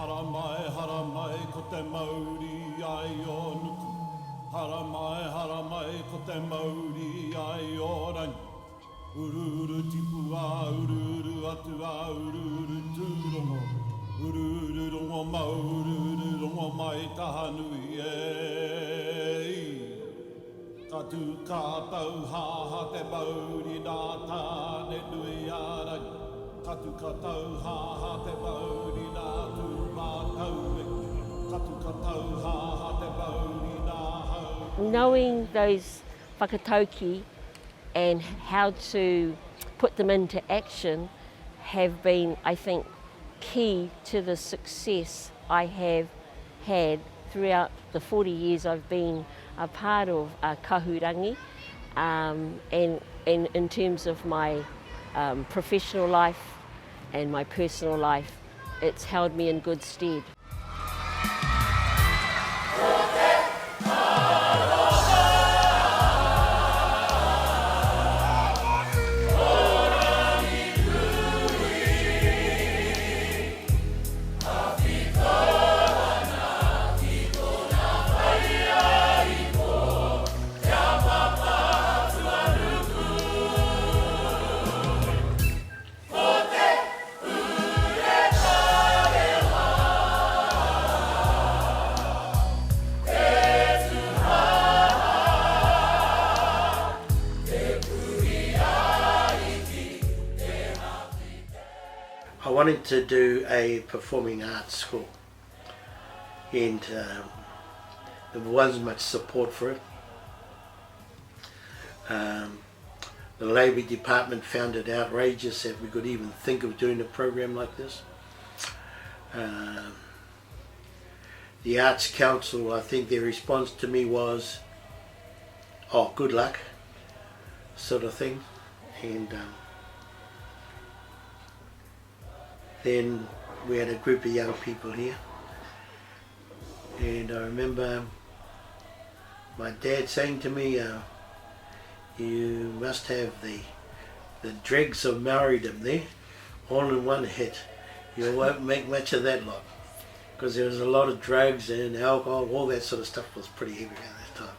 hara mai, ko te mauri ai o nuku. Hara mai, ko te mauri ai o rangi. Ururu tipu a, ururu atu a, ururu tūrongo. Ururu rongo mau, ururu rongo mai taha nui e. Ka tū kātau haha te mauri nā tāne nui a rangi. Ka tū kātau haha te mauri nā tū mātau e. Ka tū kātau haha te mauri nā hau. Knowing those whakatauki and how to put them into action have been, I think, key to the success I have had throughout the 40 years I've been a part of Kahurangi, and in terms of my professional life and my personal life, it's held me in good stead. I wanted to do a performing arts school, and there wasn't much support for it. The Labour Department found it outrageous that we could even think of doing a program like this. The Arts Council, I think their response to me was, oh, good luck, sort of thing. And then we had a group of young people here, and I remember my dad saying to me, you must have the dregs of Maoridom there, all in one hit. You won't make much of that lot, because there was a lot of drugs and alcohol, all that sort of stuff was pretty heavy at that time.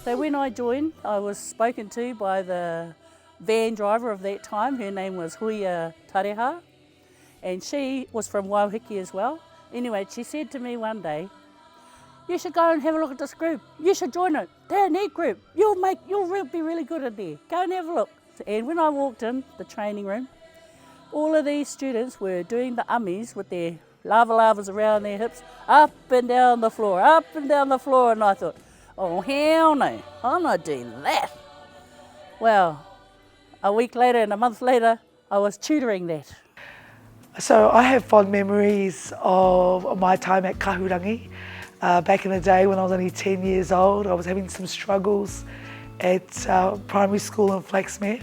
So when I joined, I was spoken to by the van driver of that time. Her name was Whaia Tareha, and she was from Waiwhiki as well. Anyway, she said to me one day, you should go and have a look at this group. You should join it. They're a neat group. You'll be really good in there. Go and have a look. And when I walked in the training room, all of these students were doing the ummies with their lavas around their hips, up and down the floor, and I thought, oh hell no, I'm not doing that. Well, a week later and a month later, I was tutoring that. So I have fond memories of my time at Kahurangi. Back in the day when I was only 10 years old, I was having some struggles at primary school in Flaxmere.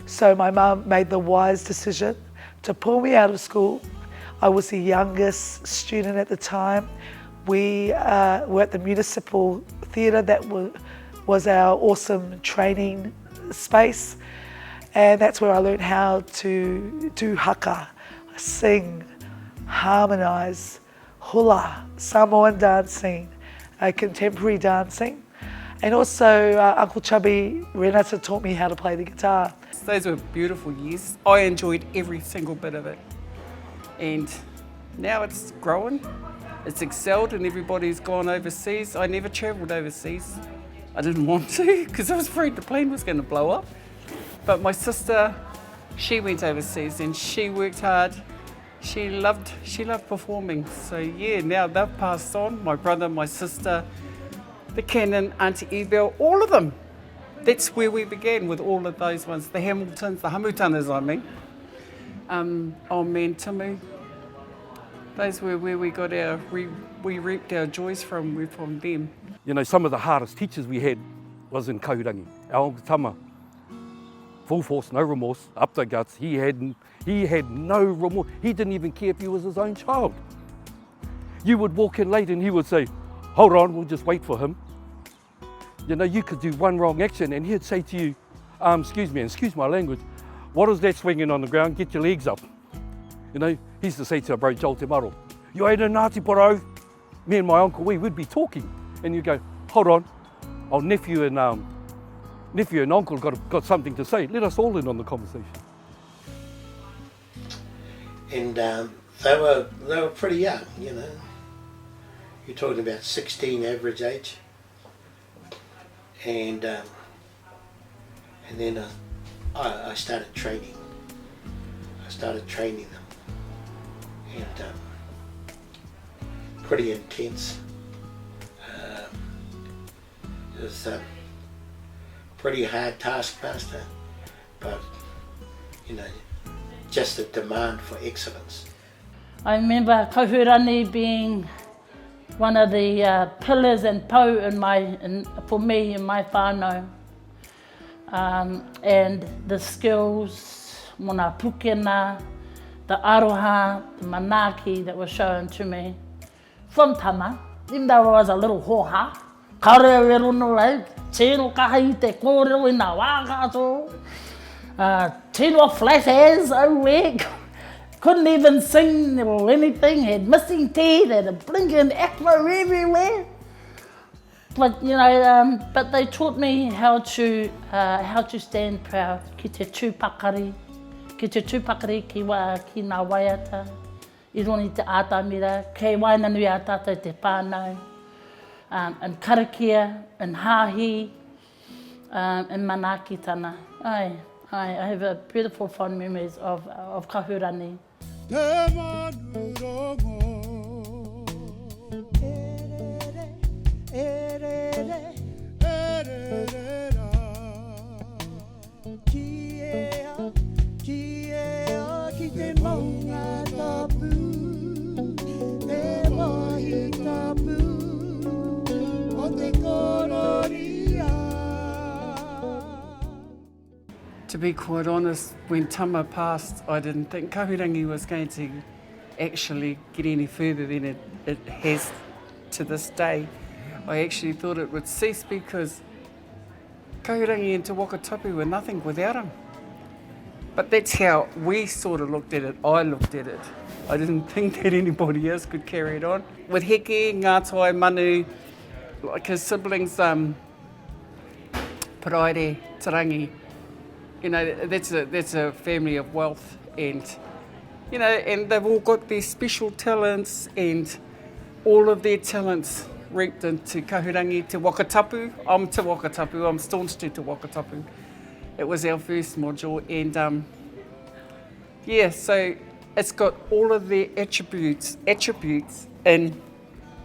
So my mum made the wise decision to pull me out of school. I was the youngest student at the time. We were at the municipal theatre. That was our awesome training space, and that's where I learned how to do haka, sing, harmonise, hula, Samoan dancing, contemporary dancing, and also Uncle Chubby Renata taught me how to play the guitar. Those were beautiful years. I enjoyed every single bit of it, and now it's growing. It's excelled and everybody's gone overseas. I never travelled overseas. I didn't want to because I was afraid the plane was going to blow up. But my sister, she went overseas and she worked hard. She loved performing. So yeah, now they've passed on. My brother, my sister, the Canon, Auntie Ebel, all of them. That's where we began with all of those ones. The Hamiltons, the Hamutanas, I mean. Old man Timu. Those were where we got we reaped our joys from, we're from them. You know, some of the hardest teachers we had was in Kahurangi. Our Uncle Tama full force, no remorse, up the guts. He had no remorse. He didn't even care if he was his own child. You would walk in late and he would say, hold on, we'll just wait for him. You know, you could do one wrong action and he'd say to you, excuse me, excuse my language, what is that swinging on the ground? Get your legs up. You know, he used to say to our bro, Joel Te Maro, you ain't a Ngāti Porou. Me and my uncle, we would be talking. And you go, hold on, our nephew and uncle got something to say. Let us all in on the conversation. And they were pretty young, you know. You're talking about 16 average age. And then I started training. I started training them. And pretty intense. It was a pretty hard taskmaster, but you know, just a demand for excellence. I remember Kahurangi being one of the pillars and pou for me in my whānau. And the skills, mona pukena, the aroha, the manaki that were shown to me from Tama, even though I was a little hoha, karewe rono lau, tino kahi te kōrero i nā wākato, tino flat as, oh weck, couldn't even sing or anything, had missing teeth, had a blinking acro everywhere. But you know, but they taught me how to stand proud. Ki te tūpakari, ki nā waiata, I roni te ātamira, kei waina nui a tātou te whānau, and karakia, and hāhi, and manakitana. I have a beautiful fond memories of Kahurangi. To be quite honest, when Tama passed, I didn't think Kahurangi was going to actually get any further than it has to this day. I actually thought it would cease because Kahurangi and Te Wakatapu were nothing without him. But that's how we sort of looked at it. I looked at it. I didn't think that anybody else could carry it on. With Heke, Ngātai, Manu, like his siblings, Paraire, Tarangi, you know, that's a family of wealth, and you know, and they've all got their special talents, and all of their talents reaped into Kahurangi Te Wakatapu. I'm Te Wakatapu. I'm staunch to Te Wakatapu. It was our first module, and yeah, so it's got all of their attributes in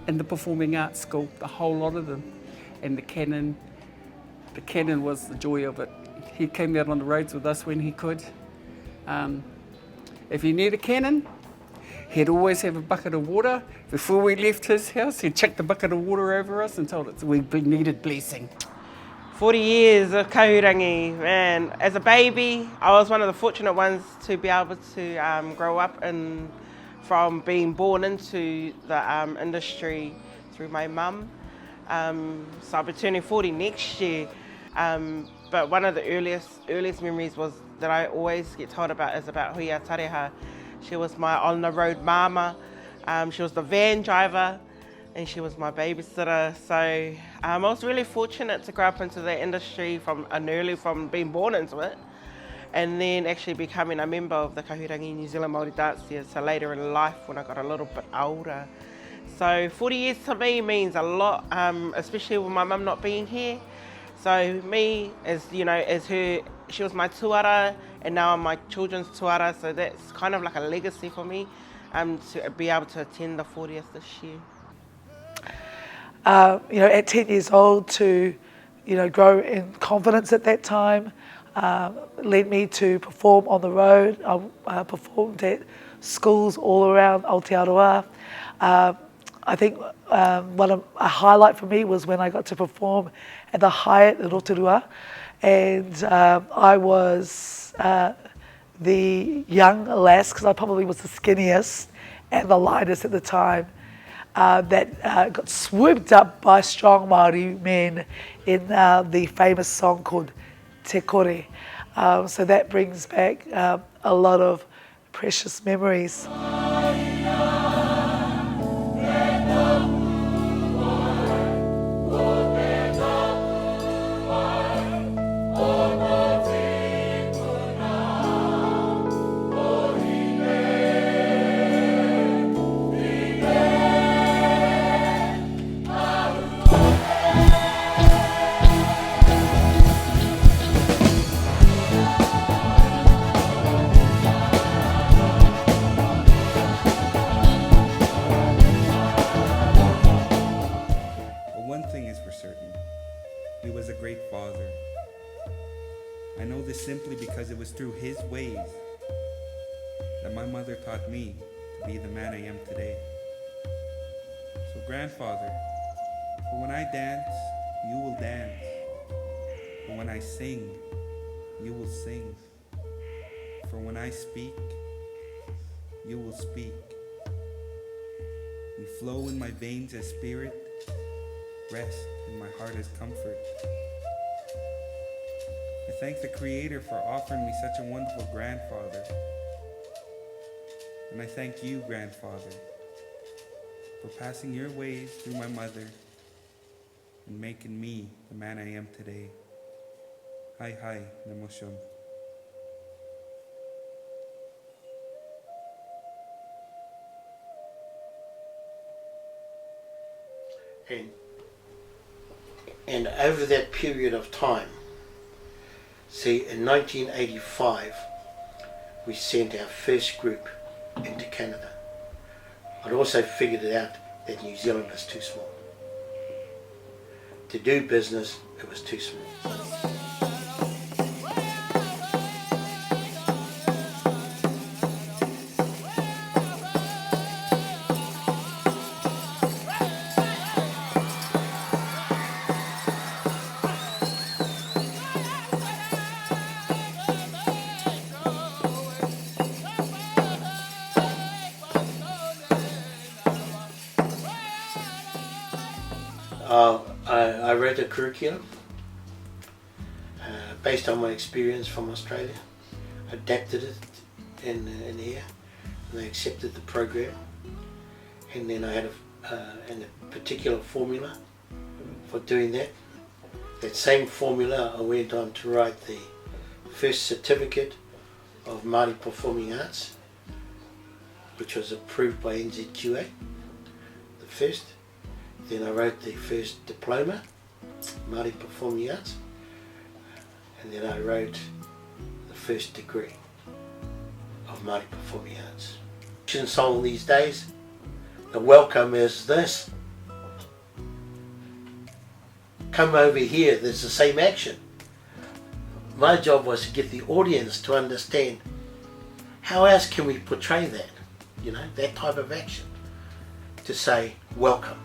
the performing arts school, the whole lot of them, and the canon was the joy of it. He came out on the roads with us when he could. If he knew the canon, he'd always have a bucket of water. Before we left his house, he'd chuck the bucket of water over us and told us we needed blessing. 40 years of Kahurangi, man. As a baby, I was one of the fortunate ones to be able to grow up from being born into the industry through my mum. So I'll be turning 40 next year. But one of the earliest memories was that I always get told about is about Whaia Tareha. She was my on-the-road mama. She was the van driver, and she was my babysitter. So I was really fortunate to grow up into the industry from being born into it, and then actually becoming a member of the Kahurangi New Zealand Māori Dance Theatre later in life when I got a little bit older. So 40 years to me means a lot, especially with my mum not being here. So me, as you know, as her, she was my tuara, and now I'm my children's tuara. So that's kind of like a legacy for me, to be able to attend the 40th this year. You know, at 10 years old to, you know, grow in confidence at that time, led me to perform on the road. I performed at schools all around Aotearoa. I think a highlight for me was when I got to perform at the Hyatt in Rotorua, and I was the young lass, because I probably was the skinniest and the lightest at the time, that got swooped up by strong Māori men in the famous song called Te Kore. So that brings back a lot of precious memories. He was a great father. I know this simply because it was through his ways that my mother taught me to be the man I am today. So grandfather, for when I dance, you will dance. For when I sing, you will sing. For when I speak, you will speak. You flow in my veins as spirit, rest in my heart as comfort. I thank the Creator for offering me such a wonderful grandfather. And I thank you, grandfather, for passing your ways through my mother and making me the man I am today. Hai hai, namoshom. And over that period of time, see, in 1985, we sent our first group into Canada. I'd also figured it out that New Zealand was too small. To do business, it was too small. I wrote a curriculum based on my experience from Australia, adapted it in here, and they accepted the program, and then I had a particular formula for doing that. That same formula I went on to write the first certificate of Māori Performing Arts, which was approved by NZQA, the first. Then I wrote the first diploma, Māori Performing Arts, and then I wrote the first degree of Māori Performing Arts. In song these days, the welcome is this. Come over here, there's the same action. My job was to get the audience to understand how else can we portray that, you know, that type of action. To say welcome.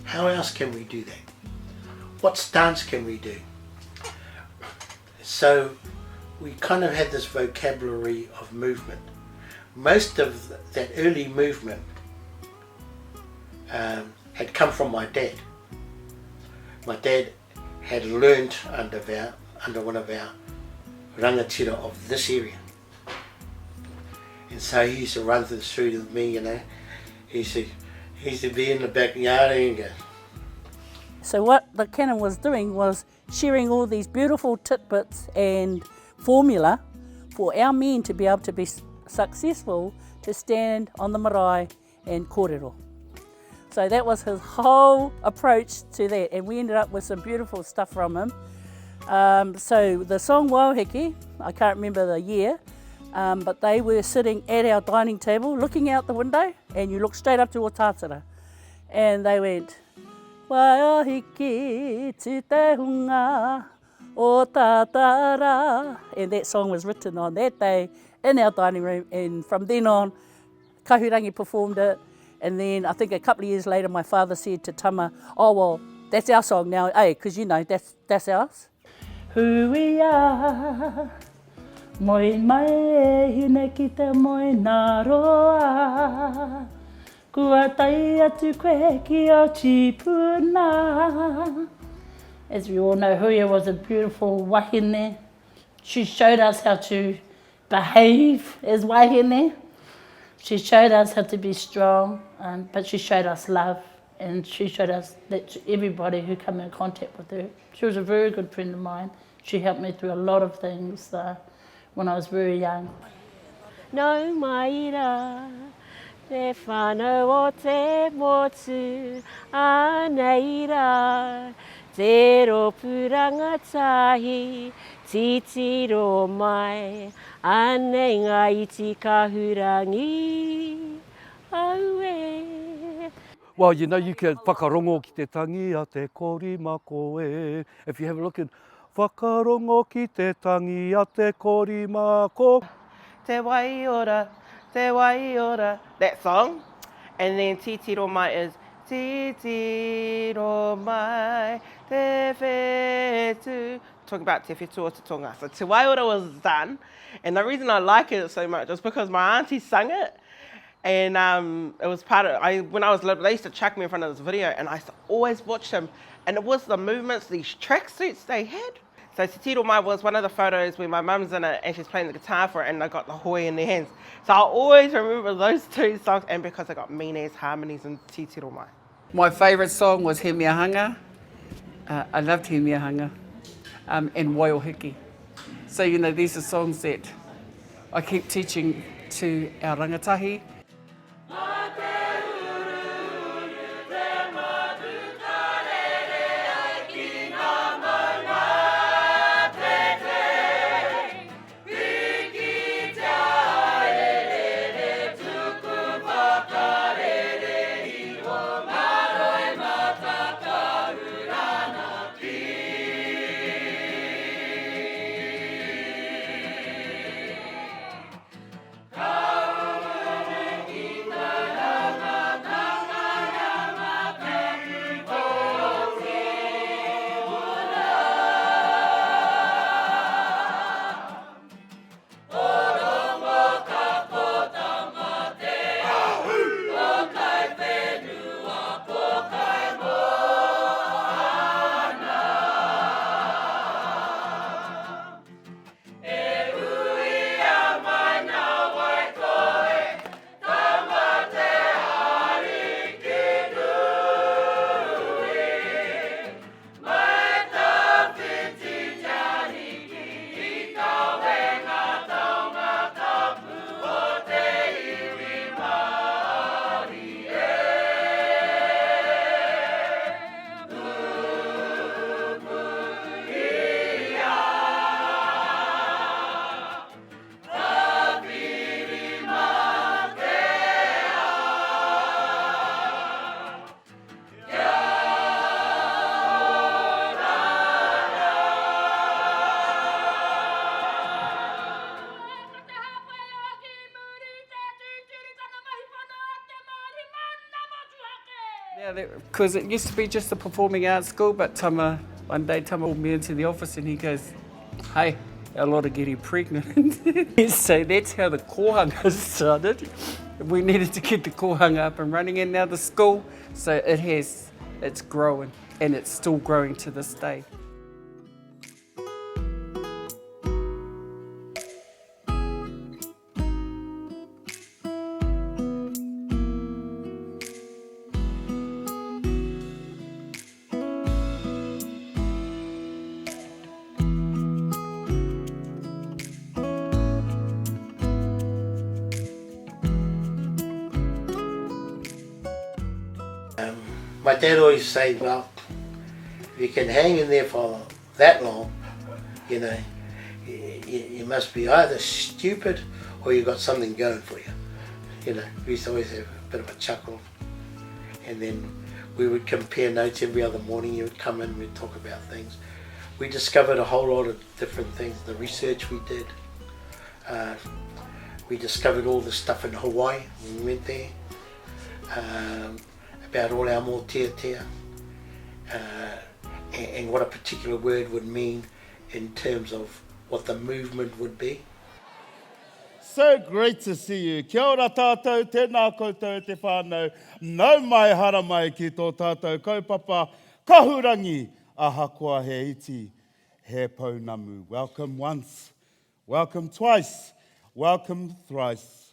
How else can we do that? What stance can we do? So we kind of had this vocabulary of movement. Most of that early movement had come from my dad. My dad had learned under one of our rangatira of this area. And so he used to run through the street with me, you know. He used to be in the backyard and go. So what the canon was doing was sharing all these beautiful tidbits and formula for our men to be able to be successful to stand on the marae and kōrero. So that was his whole approach to that, and we ended up with some beautiful stuff from him. So the song Wauheke, I can't remember the year, but they were sitting at our dining table looking out the window, and you look straight up to Otatara, and they went, Wauheke te te hunga o tatara, and that song was written on that day in our dining room, and from then on Kahurangi performed it. And then I think a couple of years later my father said to Tama, oh well, that's our song now, because you know, that's ours. Huia, moi mai e Hinaki te moi nā roa. Kua tai atu koe ki o Tipuna. As we all know, Whaia was a beautiful wahine. She showed us how to behave as wahine. She showed us how to be strong, but she showed us love, and she showed us that to everybody who came in contact with her. She was a very good friend of mine. She helped me through a lot of things when I was very young. No maira, te whānau o te motu, aneira, te ropuranga tahi, titiro mai, ane ngā iti kahurangi, aue. Well, you know, you can whakarongo ki te tangi a te korima koe. If you have a look at whakarongo ki te tangi a te korima ko. Te waiora, that song. And then titiro mai is titiro mai, te whetu. Talking about te whetu o te tonga. So te waiora was done. And the reason I like it so much is because my auntie sang it. And it was part of, when I was little, they used to chuck me in front of this video and I used to always watch them. And it was the movements, these tracksuits they had. So Te Tiro Mai was one of the photos where my mum's in it and she's playing the guitar for it and they got the hoi in their hands. So I always remember those two songs, and because they got mean-ass harmonies in Te Tiro Mai. My favourite song was He Mea Hanga. I loved He Mea Hanga and Waiōhiki. So, you know, these are songs that I keep teaching to our rangatahi. Because it used to be just a performing arts school, but one day Tama called me into the office and he goes, hey, a lot of getting pregnant. So that's how the kohanga started. We needed to get the kohanga up and running, and now the school, so it's growing, and it's still growing to this day. My dad always said, well, if you can hang in there for that long, you know, you must be either stupid or you've got something going for you. You know, we used to always have a bit of a chuckle. And then we would compare notes every other morning. You would come in, we'd talk about things. We discovered a whole lot of different things, the research we did. We discovered all the stuff in Hawaii when we went there. About all our motiatea and what a particular word would mean in terms of what the movement would be. So great to see you. Kia ora tātou, tēnā koutou te whānau. Nau mai hara mai ki tō tātou kaupapa. Kahurangi, aha kua he iti, he pounamu. Welcome once, welcome twice, welcome thrice.